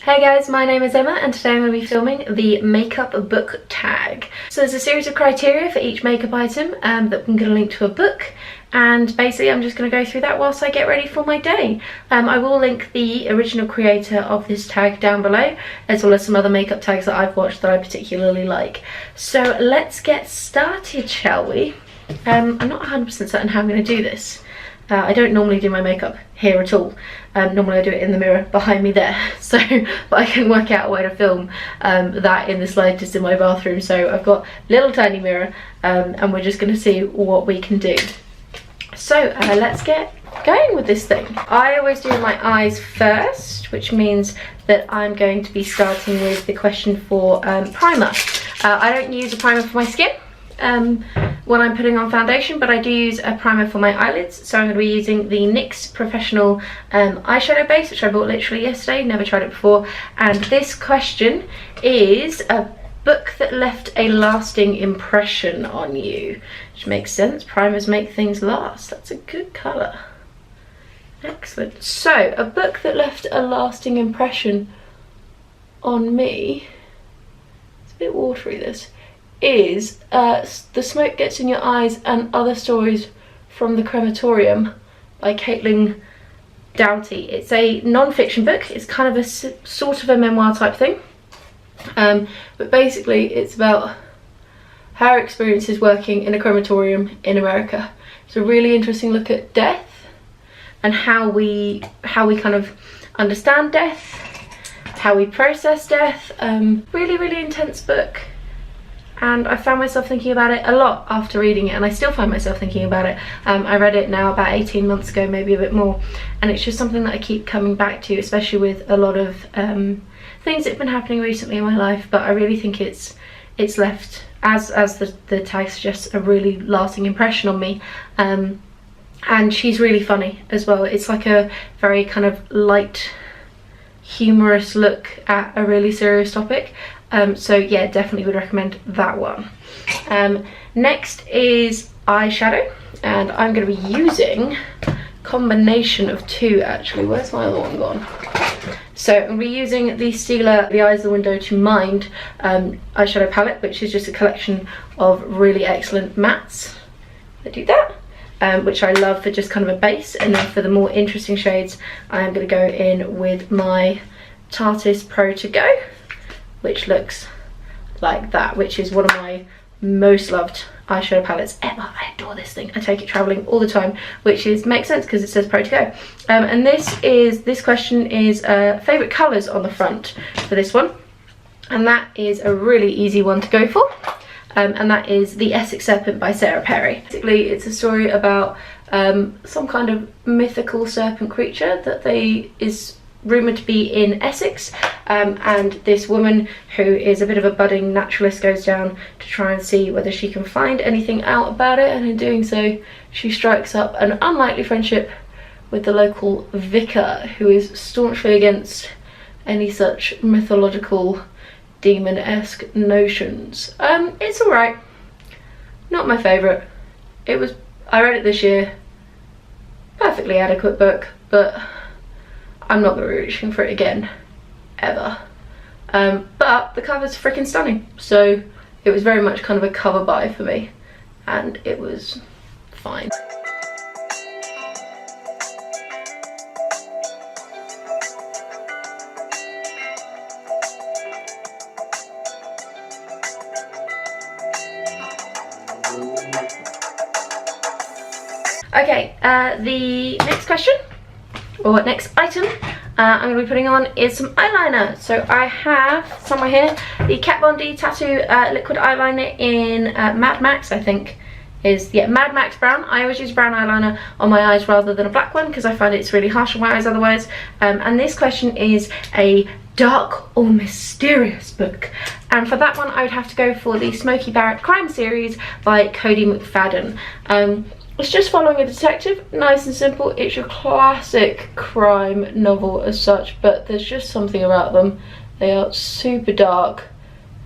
Hey guys, my name is Emma and today I'm going to be filming the makeup book tag. So there's a series of criteria for each makeup item that I'm going to link to a book, and basically I'm just going to go through that whilst I get ready for my day. I will link the original creator of this tag down below, as well as some other makeup tags that I've watched that I particularly like. So let's get started, shall we? I'm not 100% certain how I'm going to do this. I don't normally do my makeup here at all. Normally I do it in the mirror behind me there, so but I can work out a way to film that in the slide just in my bathroom. So I've got a little tiny mirror and we're just going to see what we can do. So let's get going with this thing. I always do my eyes first, which means that I'm going to be starting with the question for primer. I don't use a primer for my skin when I'm putting on foundation, but I do use a primer for my eyelids. So I'm going to be using the NYX Professional Eyeshadow Base, which I bought literally yesterday, never tried it before. And this question is a book that left a lasting impression on you, which makes sense. Primers make things last. That's a good colour. Excellent. So a book that left a lasting impression on me, it's a bit watery this, is The Smoke Gets in Your Eyes and Other Stories from the Crematorium by Doughty. It's a non-fiction book. It's kind of a sort of a memoir type thing, but basically it's about her experiences working in a crematorium in America. It's a really interesting look at death and how we kind of understand death, how we process death. Really intense book. And I found myself thinking about it a lot after reading it, and I still find myself thinking about it. I read it now about 18 months ago, maybe a bit more, and it's just something that I keep coming back to, especially with a lot of things that have been happening recently in my life. But I really think it's left, as the tag suggests, a really lasting impression on me. And she's really funny as well. It's like a very kind of light, humorous look at a really serious topic. So yeah, definitely would recommend that one. Next is eyeshadow, and I'm going to be using a combination of two actually. Where's my other one gone? So I'm going to be using the Stila The Eyes of the Window to Mind eyeshadow palette, which is just a collection of really excellent mattes that do that, which I love for just kind of a base. And then for the more interesting shades, I am going to go in with my Tarte's Pro To Go, which looks like that, which is one of my most loved eyeshadow palettes ever. I adore this thing. I take it traveling all the time, which makes sense because it says Pro To Go. And this question is favourite colours on the front for this one, and that is a really easy one to go for. And that is the Essex Serpent by Sarah Perry. Basically, it's a story about some kind of mythical serpent creature that is rumoured to be in Essex, and this woman who is a bit of a budding naturalist goes down to try and see whether she can find anything out about it, and in doing so she strikes up an unlikely friendship with the local vicar, who is staunchly against any such mythological demon-esque notions. It's alright, not my favourite. I read it this year, perfectly adequate book, but I'm not going to be reaching for it again, ever. But the cover's freaking stunning, so it was very much kind of a cover buy for me, and it was fine. Okay, the next question, or next item I'm going to be putting on is some eyeliner. So I have somewhere here the Kat Von D Tattoo liquid eyeliner in Mad Max, I think is, yeah, Mad Max brown. I always use brown eyeliner on my eyes rather than a black one because I find it's really harsh on my eyes otherwise. And this question is a dark or mysterious book, and for that one I would have to go for the Smokey Barrett crime series by Cody McFadyen. It's just following a detective, nice and simple. It's your classic crime novel as such, but there's just something about them. They are super dark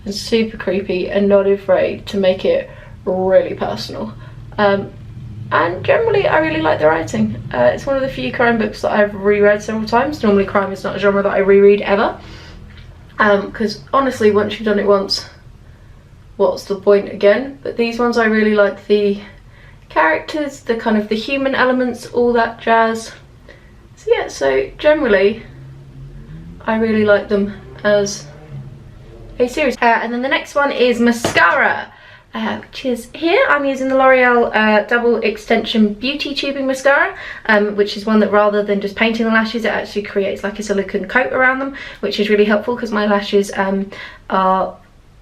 and super creepy and not afraid to make it really personal. And generally I really like the writing. It's one of the few crime books that I've reread several times. Normally crime is not a genre that I reread ever. because honestly, once you've done it once, what's the point again? But these ones, I really like the characters, the kind of the human elements, all that jazz. So yeah, so generally I really like them as a series. And then the next one is Mascara, which is here. I'm using the L'Oreal Double Extension Beauty Tubing Mascara, which is one that rather than just painting the lashes, it actually creates like a silicone coat around them, which is really helpful because my lashes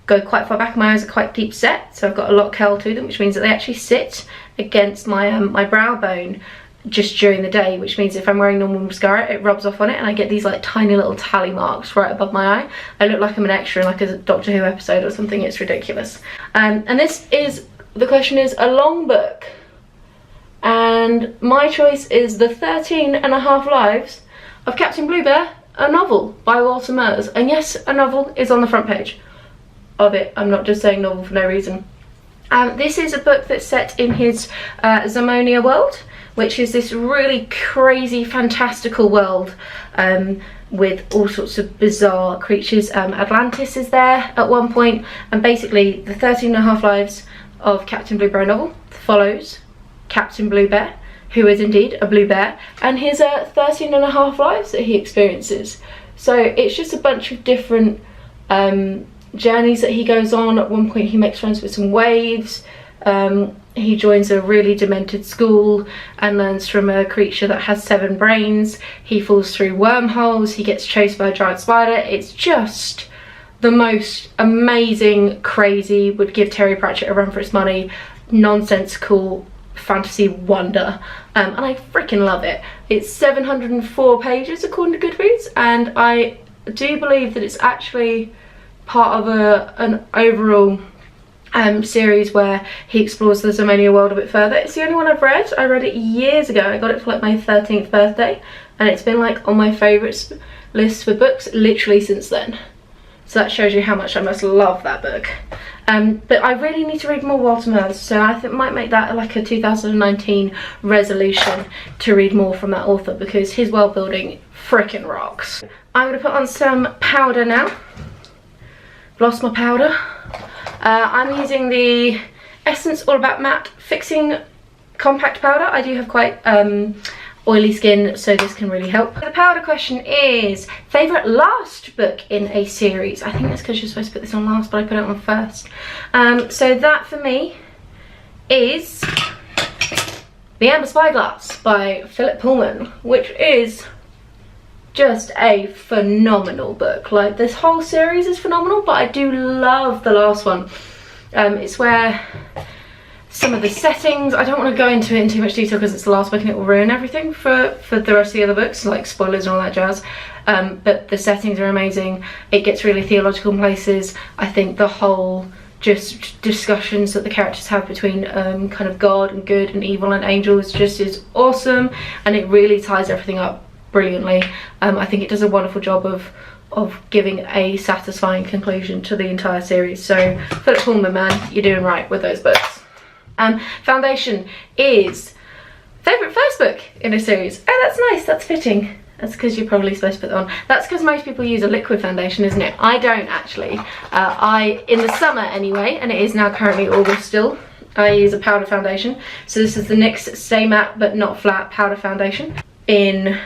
go quite far back. My eyes are quite deep set, so I've got a lot of curl to them, which means that they actually sit against my my brow bone just during the day, which means if I'm wearing normal mascara, it rubs off on it and I get these like tiny little tally marks right above my eye. I look like I'm an extra in like a Doctor Who episode or something. It's ridiculous. And this is, the question is, a long book, and my choice is The 13.5 Lives of Captain Bluebear, a novel by Walter Moers. And yes, a novel is on the front page of it. I'm not just saying novel for no reason. This is a book that's set in his Zamonia world, which is this really crazy fantastical world with all sorts of bizarre creatures. Atlantis is there at one point, and basically the 13.5 Lives of Captain Bluebear novel follows Captain Bluebear, who is indeed a blue bear, and his 13.5 lives that he experiences. So it's just a bunch of different journeys that he goes on. At one point he makes friends with some waves. He joins a really demented school and learns from a creature that has 7 brains. He falls through wormholes. He gets chased by a giant spider. It's just the most amazing, crazy, would give Terry Pratchett a run for his money, nonsensical fantasy wonder. And I freaking love it. It's 704 pages according to Goodreads, and I do believe that it's actually part of an overall series where he explores the Zamonia world a bit further. It's the only one I've read. I read it years ago. I got it for like my 13th birthday, and it's been like on my favourites list for books literally since then. So that shows you how much I must love that book. But I really need to read more Walter Moers, so I think might make that like a 2019 resolution to read more from that author, because his world building frickin' rocks. I'm going to put on some powder now. Lost my powder. I'm using the Essence All About Matte Fixing Compact Powder. I do have quite oily skin, so this can really help. The powder question is favourite last book in a series. I think that's because you're supposed to put this on last, but I put it on first. So that for me is The Amber Spyglass by Philip Pullman, which is just a phenomenal book. Like, this whole series is phenomenal, but I do love the last one. It's where some of the settings, I don't want to go into it in too much detail because it's the last book and it will ruin everything for the rest of the other books, like spoilers and all that jazz. But the settings are amazing. It gets really theological in places. I think the whole just discussions that the characters have between kind of God and good and evil and angels just is awesome, and it really ties everything up brilliantly. I think it does a wonderful job of giving a satisfying conclusion to the entire series. So Philip Pullman, man, you're doing right with those books. Foundation is favourite first book in a series. Oh, that's nice, that's fitting. That's because you're probably supposed to put that on. That's because most people use a liquid foundation, isn't it? I don't actually. In the summer anyway, and it is now currently August still, I use a powder foundation. So this is the NYX Stay Matte But Not Flat powder foundation in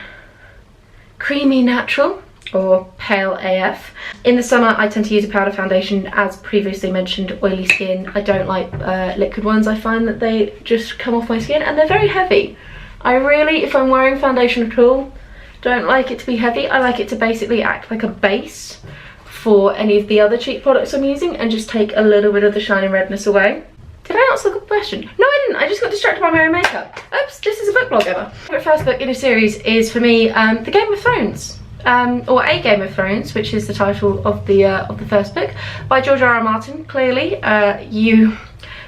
Creamy Natural, or Pale AF. In the summer I tend to use a powder foundation. As previously mentioned, oily skin. I don't like liquid ones. I find that they just come off my skin and they're very heavy. I really, if I'm wearing foundation at all, don't like it to be heavy. I like it to basically act like a base for any of the other cheap products I'm using and just take a little bit of the shiny redness away. Did I answer the question? No, I didn't. I just got distracted by my own makeup. Oops, this is a book blog ever. My first book in a series is for me The Game of Thrones. Or A Game of Thrones, which is the title of the first book by George R.R. Martin. Clearly, you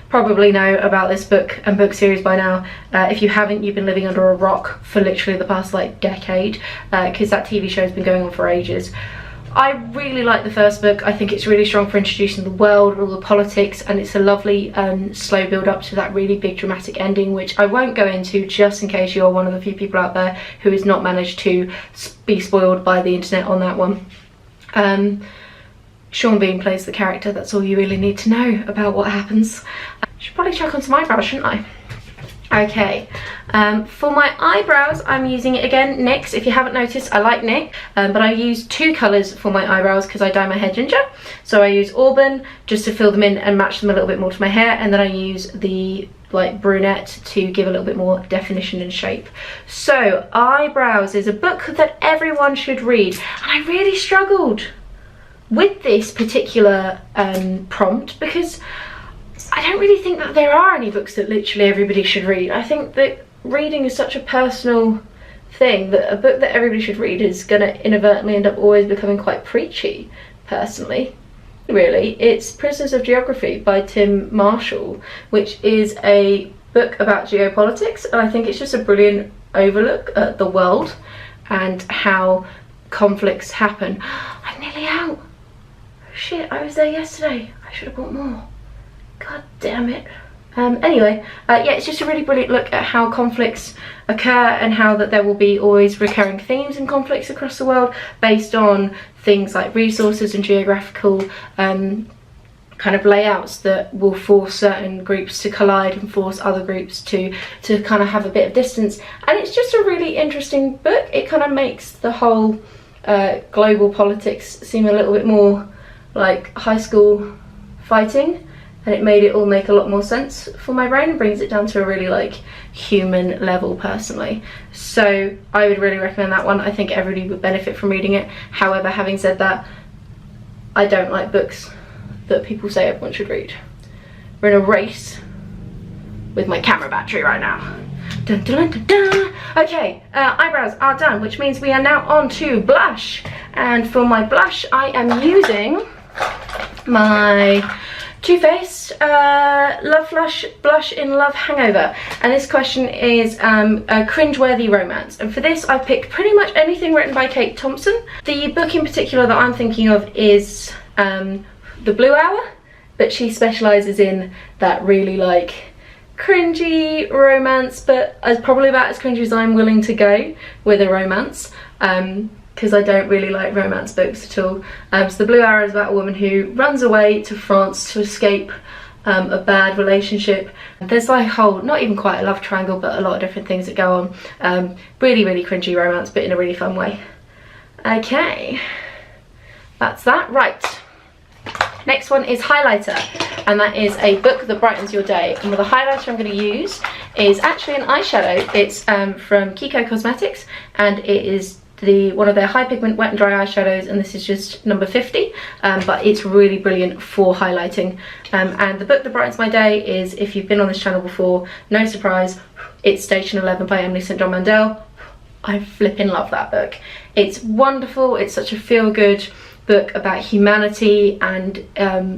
probably know about this book and book series by now. If you haven't, you've been living under a rock for literally the past like decade, because that TV show has been going on for ages. I really like the first book. I think it's really strong for introducing the world, all the politics, and it's a lovely slow build up to that really big dramatic ending, which I won't go into just in case you're one of the few people out there who has not managed to be spoiled by the internet on that one. Sean Bean plays the character. That's all you really need to know about what happens. I should probably chuck on some eyebrows, shouldn't I? Okay, for my eyebrows, I'm using it again, NYX. If you haven't noticed, I like NYX, but I use two colours for my eyebrows because I dye my hair ginger. So I use Auburn just to fill them in and match them a little bit more to my hair, and then I use the like brunette to give a little bit more definition and shape. So Eyebrows is a book that everyone should read, and I really struggled with this particular prompt because I don't really think that there are any books that literally everybody should read. I think that reading is such a personal thing that a book that everybody should read is going to inadvertently end up always becoming quite preachy, personally. Really, it's Prisoners of Geography by Tim Marshall, which is a book about geopolitics, and I think it's just a brilliant overlook at the world and how conflicts happen. I'm nearly out. Shit, I was there yesterday. I should have bought more. God damn it. Anyway, yeah, it's just a really brilliant look at how conflicts occur and how that there will be always recurring themes in conflicts across the world based on things like resources and geographical kind of layouts that will force certain groups to collide and force other groups to kind of have a bit of distance. And it's just a really interesting book. It kind of makes the whole global politics seem a little bit more like high school fighting, and it made it all make a lot more sense for my brain and brings it down to a really like human level personally. So I would really recommend that one. I think everybody would benefit from reading it. However, having said that, I don't like books that people say everyone should read. We're in a race with my camera battery right now. Dun, dun, dun, dun, dun. Okay, eyebrows are done, which means we are now on to blush. And for my blush, I am using my Too Faced Love Flush Blush in Love Hangover, and this question is a cringeworthy romance, and for this I picked pretty much anything written by Kate Thompson. The book in particular that I'm thinking of is The Blue Hour, but she specialises in that really like cringy romance, but as probably about as cringy as I'm willing to go with a romance. Because I don't really like romance books at all. So The Blue Hour is about a woman who runs away to France to escape a bad relationship. There's like a whole, not even quite a love triangle, but a lot of different things that go on. Really, really cringy romance, but in a really fun way. Okay, that's that. Right, next one is highlighter, and that is a book that brightens your day. And the highlighter I'm going to use is actually an eyeshadow. It's from Kiko Cosmetics, and it is one of their high pigment wet and dry eyeshadows, and this is just number 50, but it's really brilliant for highlighting. And the book that brightens my day is, if you've been on this channel before, no surprise, it's Station 11 by Emily St. John Mandel. I flipping love that book. It's wonderful. It's such a feel-good book about humanity and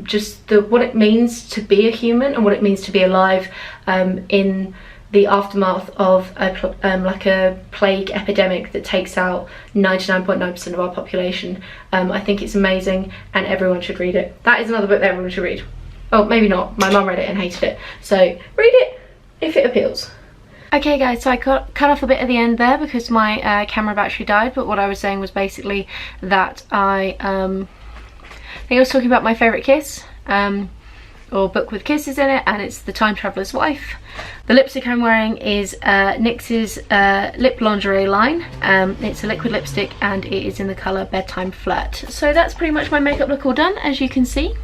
just what it means to be a human and what it means to be alive in the aftermath of like a plague epidemic that takes out 99.9% of our population. I think it's amazing and everyone should read it. That is another book that everyone should read. Oh, maybe not. My mum read it and hated it. So read it if it appeals. Okay guys, so I cut off a bit at the end there because my camera battery died, but what I was saying was basically that I think I was talking about my favourite kiss. Or book with kisses in it, and it's The Time Traveller's Wife. The lipstick I'm wearing is NYX's lip lingerie line. It's a liquid lipstick and it is in the colour Bedtime Flirt. So that's pretty much my makeup look all done, as you can see.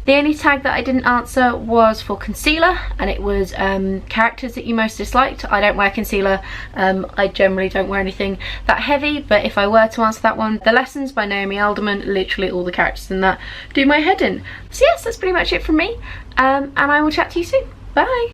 The only tag that I didn't answer was for concealer, and it was characters that you most disliked. I don't wear concealer. I generally don't wear anything that heavy, but if I were to answer that one, The Lessons by Naomi, Alderman, literally all the characters in that do my head in. So yes, that's pretty much it from me, and I will chat to you soon. Bye!